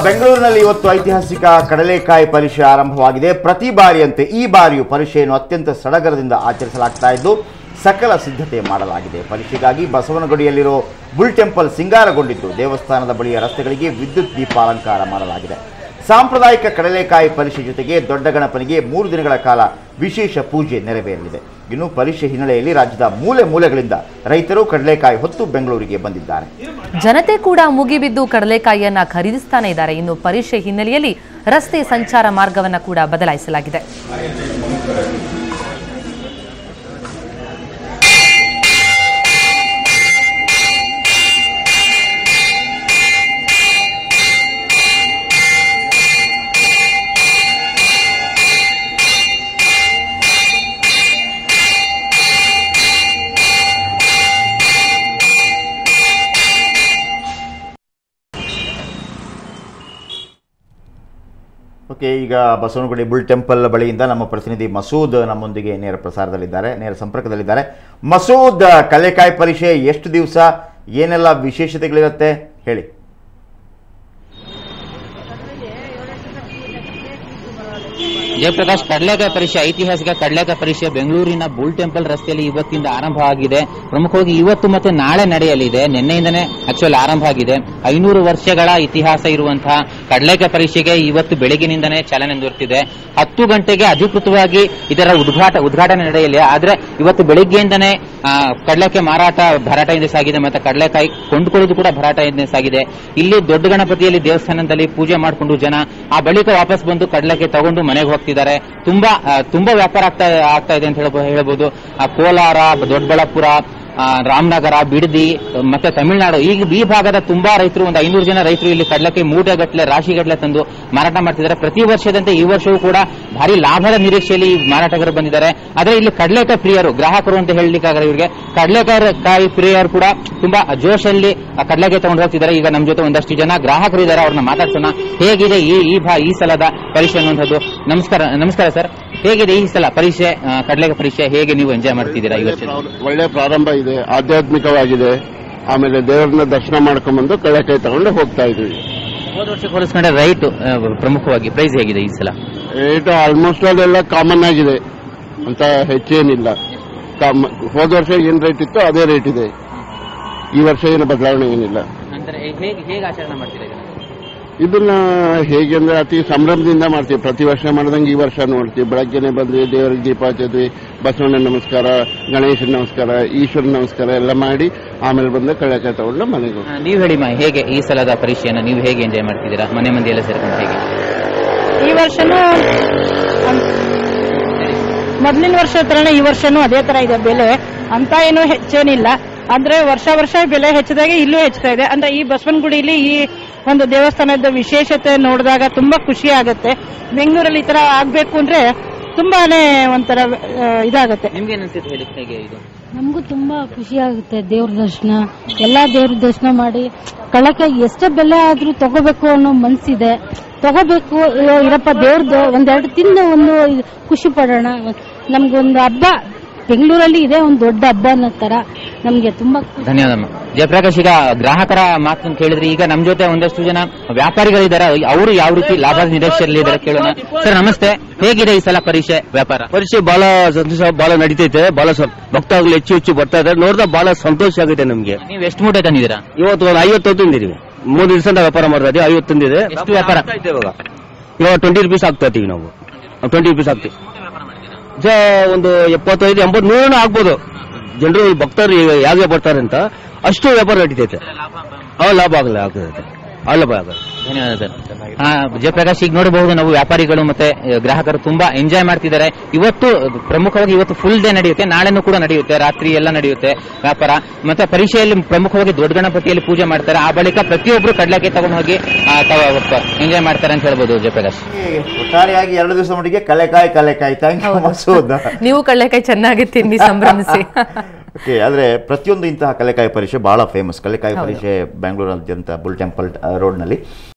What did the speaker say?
ಬೆಂಗಳೂರಿನಲ್ಲಿ ಇವತ್ತು ಐತಿಹಾಸಿಕ ಕಡಲೆಕಾಯಿ ಪರಿಷೆ ಆರಂಭವಾಗಿದೆ. ಪ್ರತಿ ಬಾರಿಯಂತೆ ಈ ಬಾರಿಯೂ ಪರಿಷೆಯನ್ನು ಅತ್ಯಂತ ಸಡಗರದಿಂದ ಆಚರಿಸಲಾಗ್ತಾ ಇದ್ದು ಸಕಲ ಸಿದ್ಧತೆ ಮಾಡಲಾಗಿದೆ. ಪರಿಷೆಗಾಗಿ ಬಸವನಗುಡಿಯಲ್ಲಿರೋ ಬುಲ್ ಟೆಂಪಲ್ ಸಿಂಗಾರಗೊಂಡಿದ್ದು ದೇವಸ್ಥಾನದ ಬಳಿಯ ರಸ್ತೆಗಳಿಗೆ ವಿದ್ಯುತ್ ದೀಪಾಲಂಕಾರ ಮಾಡಲಾಗಿದೆ. ಸಾಂಪ್ರದಾಯಿಕ ಕಡಲೆಕಾಯಿ ಪರಿಷೆ ಜೊತೆಗೆ ದೊಡ್ಡ ಗಣಪನಿಗೆ 3 ದಿನಗಳ ಕಾಲ ವಿಶೇಷ ಪೂಜೆ ನೆರವೇರಲಿದೆ. ಇನ್ನು ಪರಿಷೆ ಹಿನ್ನೆಲೆಯಲ್ಲಿ ರಾಜ್ಯದ ಮೂಲೆ ಮೂಲೆಗಳಿಂದ ರೈತರು ಕಡಲೆಕಾಯಿ ಹೊತ್ತು ಬೆಂಗಳೂರಿಗೆ ಬಂದಿದ್ದಾರೆ. ಜನತೆ ಕೂಡ ಮುಗಿಬಿದ್ದು ಕಡಲೆಕಾಯಿಯನ್ನ ಖರೀದಿಸ್ತಾನೆ ಇದ್ದಾರೆ. ಇನ್ನು ಪರಿಷೆ ಹಿನ್ನೆಲೆಯಲ್ಲಿ ರಸ್ತೆ ಸಂಚಾರ ಮಾರ್ಗವನ್ನು ಕೂಡ ಬದಲಾಯಿಸಲಾಗಿದೆ. ಈಗ ಬಸವನಗುಡಿ ಬುಲ್ ಟೆಂಪಲ್ ಬಳಿಯಿಂದ ನಮ್ಮ ಪ್ರತಿನಿಧಿ ಮಸೂದ್ ನಮ್ಮೊಂದಿಗೆ ನೇರ ಸಂಪರ್ಕದಲ್ಲಿದ್ದಾರೆ. ಮಸೂದ್, ಕಡಲೆಕಾಯಿ ಪರಿಷೆ ಎಷ್ಟು ದಿವಸ, ಏನೆಲ್ಲ ವಿಶೇಷತೆಗಳಿರುತ್ತೆ ಹೇಳಿ. ಜಯಪ್ರಕಾಶ್, ಕಡಲೆಕಾಯಿ ಪರಿಷೆ, ಐತಿಹಾಸಿಕ ಕಡಲೆಕಾಯಿ ಪರಿಷೆ ಬೆಂಗಳೂರಿನ ಬುಲ್ ಟೆಂಪಲ್ ರಸ್ತೆಯಲ್ಲಿ ಇವತ್ತಿಂದ ಆರಂಭವಾಗಿದೆ. ಪ್ರಮುಖವಾಗಿ ಇವತ್ತು ಮತ್ತು ನಾಳೆ ನಡೆಯಲಿದೆ. ನಿನ್ನೆಯಿಂದನೇ ಆಕ್ಚುಲಿ ಆರಂಭ ಆಗಿದೆ. 500 ವರ್ಷಗಳ ಇತಿಹಾಸ ಇರುವಂತಹ ಕಡಲೆಕಾಯಿ ಪರಿಷೆಗೆ ಇವತ್ತು ಬೆಳಗಿನಿಂದನೇ ಚಾಲನೆ ದೊರೆತಿದೆ. 10 ಗಂಟೆಗೆ ಅಧಿಕೃತವಾಗಿ ಇದರ ಉದ್ಘಾಟನೆ ನಡೆಯಲಿದೆ. ಆದ್ರೆ ಇವತ್ತು ಬೆಳಿಗ್ಗೆಯಿಂದನೇ ಕಡಲೆಕಾಯಿ ಮಾರಾಟ ಭರಾಟೆಯಿಂದ ಸಾಗಿದೆ ಮತ್ತು ಕಡಲೆಕಾಯಿ ಕೊಂಡುಕೊಳ್ಳೋದು ಕೂಡ ಭರಾಟೆಯಿಂದ ಸಾಗಿದೆ. ಇಲ್ಲಿ ದೊಡ್ಡ ಗಣಪತಿಯಲ್ಲಿ ದೇವಸ್ಥಾನದಲ್ಲಿ ಪೂಜೆ ಮಾಡಿಕೊಂಡು ಜನ ಆ ಬಳಿಕ ವಾಪಸ್ ಬಂದು ಕಡಲೆಕಾಯಿ ತಗೊಂಡು ಮನೆಗೆ ಹೋಗ್ತಿದ್ದಾರೆ. ತುಂಬಾ ವ್ಯಾಪಾರ ಆಗ್ತಾ ಇದೆ ಅಂತ ಹೇಳ್ಬೋದು. ಕೋಲಾರ, ದೊಡ್ಡಬಳ್ಳಾಪುರ, ರಾಮನಗರ, ಬಿಡದಿ ಮತ್ತೆ ತಮಿಳುನಾಡು ಈ ಭಾಗದ ತುಂಬಾ ರೈತರು, ಒಂದು 500 ಜನ ರೈತರು ಇಲ್ಲಿ ಕಡಲೆಕಾಯಿ ಮೂಟೆಗಟ್ಟಲೆ, ರಾಶಿಗಟ್ಟಲೆ ತಂದು ಮಾರಾಟ ಮಾಡ್ತಿದ್ದಾರೆ. ಪ್ರತಿ ವರ್ಷದಂತೆ ಈ ವರ್ಷವೂ ಕೂಡ ಭಾರಿ ಲಾಭದ ನಿರೀಕ್ಷೆಯಲ್ಲಿ ಮಾರಾಟಗಾರರು ಬಂದಿದ್ದಾರೆ. ಆದ್ರೆ ಇಲ್ಲಿ ಕಡಲೆಕಾಯಿ ಪ್ರಿಯರು, ಗ್ರಾಹಕರು ಅಂತ ಹೇಳಲಿಕ್ಕಾಗಲ್ಲ ಇವರಿಗೆ, ಕಡಲೆಕಾಯಿ ಪ್ರಿಯರು ಕೂಡ ತುಂಬಾ ಜೋಶಲ್ಲಿ ಕಡಲೆಕಾಯಿ ತಗೊಂಡು ಹೋಗ್ತಿದ್ದಾರೆ. ಈಗ ನಮ್ಮ ಜೊತೆ ಒಂದಷ್ಟು ಜನ ಗ್ರಾಹಕರು ಇದ್ದಾರೆ, ಅವ್ರನ್ನ ಮಾತಾಡ್ಸೋಣ. ಹೇಗಿದೆ ಈ ಸಲದ ಪರಿಷೆ ಅನ್ನುವಂಥದ್ದು? ನಮಸ್ಕಾರ ಸರ್, ಹೇಗಿದೆ ಈ ಸಲ ಪರಿಷೆ, ಕಡಲೆಕಾಯಿ ಪರಿಷೆ ಹೇಗೆ ನೀವು ಎಂಜಾಯ್ ಮಾಡ್ತಿದ್ದೀರಾ? ಈ ವರ್ಷ ಒಳ್ಳೆ ಪ್ರಾರಂಭ ಇದೆ, ಆಧ್ಯಾತ್ಮಿಕವಾಗಿದೆ. ಆಮೇಲೆ ದೇವರನ್ನ ದರ್ಶನ ಮಾಡ್ಕೊಂಡ್ಬಂದು ಕಡಲೆಕಾಯಿ ತಗೊಂಡು ಹೋಗ್ತಾ ಇದೀವಿ. ಹೋದ ವರ್ಷಕ್ಕೆ ಹೋಲಿಸ್ಕೊಂಡ್ರೆ ರೈಟ್ ಪ್ರಮುಖವಾಗಿ ಪ್ರೈಸ್ ಹೇಗಿದೆ ಈ ಸಲ? ರೇಟ್ ಆಲ್ಮೋಸ್ಟ್ ಅಲ್ಲೆಲ್ಲ ಕಾಮನ್ ಆಗಿದೆ ಅಂತ ಹೆಚ್ಚೇನಿಲ್ಲ. ಹೋದ ವರ್ಷ ಏನ್ ರೇಟ್ ಇತ್ತು ಅದೇ ರೇಟ್ ಇದೆ. ಈ ವರ್ಷ ಏನು ಬದಲಾವಣೆ ಏನಿಲ್ಲ. ಹೇಗೆ ಆಚರಣೆ ಮಾಡ್ತೀರಾ ಇದನ್ನ? ಹೇಗೆ ಅಂದ್ರೆ ಅತಿ ಸಂಭ್ರಮದಿಂದ ಮಾಡ್ತೀವಿ. ಪ್ರತಿ ವರ್ಷ ಮಾಡ್ದಂಗೆ ಈ ವರ್ಷ ನೋಡ್ತೀವಿ. ಬೆಳಗ್ಗೆನೆ ಬಂದ್ವಿ, ದೇವರಿಗೆ ದೀಪ ಹಚ್ಚಿದ್ವಿ, ಬಸವಣ್ಣ ನಮಸ್ಕಾರ, ಗಣೇಶನ ನಮಸ್ಕಾರ, ಈಶ್ವರನ ನಮಸ್ಕಾರ ಎಲ್ಲ ಮಾಡಿ ಆಮೇಲೆ ಬಂದು ಕಡಲೆಕಾಯಿ ತಗೊಂಡು ಮನೆಗೆ ಹೋಗ್ತೀವಿ. ನೀವು ಹೇಳಿ ಹೇಗೆ ಈ ಸಲದ ಪರಿಷೆಯನ್ನು ನೀವು ಹೇಗೆ ಎಂಜಾಯ್ ಮಾಡ್ತಿದ್ದೀರಾ? ಮನೆ ಮಂದಿ ಎಲ್ಲ ಸೇರ್ಕೊಂಡು ಹೇಗೆ? ಈ ವರ್ಷನೂ ಮೊದಲಿನ ವರ್ಷ ತರನೇ ಈ ವರ್ಷನೂ ಅದೇ ತರ ಇದೆ. ಬೆಲೆ ಅಂತ ಏನೂ ಹೆಚ್ಚೇನಿಲ್ಲ. ಅಂದ್ರೆ ವರ್ಷ ಬೆಲೆ ಹೆಚ್ಚಿದಾಗೆ ಇಲ್ಲೂ ಹೆಚ್ಚುತ್ತಾ ಇದೆ. ಅಂದ್ರೆ ಈ ಬಸವನಗುಡಿಲಿ ಈ ಒಂದು ದೇವಸ್ಥಾನದ ವಿಶೇಷತೆ ನೋಡಿದಾಗ ತುಂಬಾ ಖುಷಿ ಆಗುತ್ತೆ. ಬೆಂಗಳೂರಲ್ಲಿ ಈ ತರ ಆಗ್ಬೇಕು ಅಂದ್ರೆ ತುಂಬಾನೇ ಒಂಥರ ಇದಾಗುತ್ತೆ. ನಿಮ್ಗೆ ಅನಿಸುತ್ತೆ ಹೇಳಿ ಹೇಗೆ ಇದು? ನಮಗೂ ತುಂಬಾ ಖುಷಿ ಆಗುತ್ತೆ. ದೇವ್ರ ದರ್ಶನ, ಎಲ್ಲಾ ದೇವ್ರ ದರ್ಶನ ಮಾಡಿ ಕಡಲೆಕಾಯಿ ಎಷ್ಟೇ ಬೆಲೆ ಆದ್ರೂ ತಗೋಬೇಕು ಅನ್ನೋ ಮನ್ಸಿದೆ. ತಗೋಬೇಕು, ಇರಪ್ಪ ದೇವ್ರದ್ದು ಒಂದೆರಡು ತಿಂದು ಒಂದು ಖುಷಿ ಪಡೋಣ. ನಮ್ಗೊಂದು ಹಬ್ಬ ಬೆಂಗಳೂರಲ್ಲಿ ಇದೆ, ಒಂದು ದೊಡ್ಡ ಹಬ್ಬ ಅನ್ನೋ ತರ ನಮ್ಗೆ ತುಂಬಾ. ಧನ್ಯವಾದ ಜಯಪ್ರಕಾಶ್. ಈಗ ಗ್ರಾಹಕರ ಮಾತನ್ನು ಕೇಳಿದ್ರೆ ಈಗ ನಮ್ ಜೊತೆ ಒಂದಷ್ಟು ಜನ ವ್ಯಾಪಾರಿಗಳಿದ್ದಾರೆ, ಅವರು ಯಾವ ರೀತಿ ಲಾಭದ ನಿರೀಕ್ಷೆಯಲ್ಲಿ ಇದ್ದಾರೆ ಕೇಳೋಣ. ಸರ್ ನಮಸ್ತೆ, ಹೇಗಿದೆ ಈ ಸಲ ಪರಿಷೆ ವ್ಯಾಪಾರ? ಪರಿಷೆ ಬಹಳ ಸಂತೋಷ, ಬಹಳ ನಡೀತೈತೆ. ಬಹಳ ಭಕ್ತಾಗ್ಲಿ ಹೆಚ್ಚು ಬರ್ತಾ ಇದ್ದಾರೆ. ನೋಡಿದ್ರೆ ಬಹಳ ಸಂತೋಷ ಆಗುತ್ತೆ ನಮ್ಗೆ. ನೀವು ಎಷ್ಟು ಮೂಟೆ ತಂದಿದ್ದೀರಾ? ಇವತ್ತು ಒಂದು 50 ತಂದಿದ್ದೀವಿ. 3 ದಿವಸ ವ್ಯಾಪಾರ ಮಾಡ್ತಾ ಇದೀವಿ. 50 ತಂದಿದೆ. ಎಷ್ಟು ವ್ಯಾಪಾರ? ಇವಾಗ 20 ರೂಪೀಸ್ ಆಗ್ತಾ ಇದೀವಿ. ನಾವು 20 ರೂಪೀಸ್ ಆಗ್ತೀವಿ. ಒಂದು 75, 80, 100 ಆಗ್ಬೋದು. ಜನರು ಭಕ್ತರು ಯಾವ್ದು ಬರ್ತಾರೆ ಅಂತ ಅಷ್ಟು ವ್ಯಾಪಾರ ನಡೀತೈತೆ. ಲಾಭ ಆಗ್ತದೆ. ಧನ್ಯವಾದ ಸರ್. ಜಯಪ್ರಕಾಶ್, ಈಗ ನೋಡಬಹುದು ನಾವು ವ್ಯಾಪಾರಿಗಳು ಮತ್ತೆ ಗ್ರಾಹಕರು ತುಂಬಾ ಎಂಜಾಯ್ ಮಾಡ್ತಿದ್ದಾರೆ. ಪ್ರಮುಖವಾಗಿ ಇವತ್ತು ಫುಲ್ ಡೇ ನಡೆಯುತ್ತೆ, ನಾಳೆನೂ ಕೂಡ ನಡೆಯುತ್ತೆ, ರಾತ್ರಿ ಎಲ್ಲ ನಡೆಯುತ್ತೆ ವ್ಯಾಪಾರ. ಮತ್ತೆ ಪರಿಷೆಯಲ್ಲಿ ಪ್ರಮುಖವಾಗಿ ದೊಡ್ಡ ಗಣಪತಿಯಲ್ಲಿ ಪೂಜೆ ಮಾಡ್ತಾರೆ. ಆ ಬಳಿಕ ಪ್ರತಿಯೊಬ್ಬರು ಕಡಲೆಕಾಯಿ ತಗೊಂಡು ಹೋಗಿ ಎಂಜಾಯ್ ಮಾಡ್ತಾರೆ ಅಂತ ಹೇಳ್ಬೋದು. ಜಯಪ್ರಕಾಶ್, ಒಟ್ಟಾರೆಯಾಗಿ 2 ದಿವಸ ಮಟ್ಟಿಗೆ ಕಡಲೆಕಾಯಿ. Thank you Masood. ನೀವು ಕಡಲೆಕಾಯಿ ಚೆನ್ನಾಗಿ ತಿನ್ನಿ, ಸಂಭ್ರಮಿಸಿ. ಆದರೆ ಪ್ರತಿಯೊಂದು ಇಂತಹ ಕಡಲೆಕಾಯಿ ಪರಿಷೆ ಬಹಳ ಫೇಮಸ್. ಕಡಲೆಕಾಯಿ ಪರಿಷೆ ಬೆಂಗಳೂರಿನಾದ್ಯಂತ ಬುಲ್ ಟೆಂಪಲ್ ರೋಡ್ನಲ್ಲಿ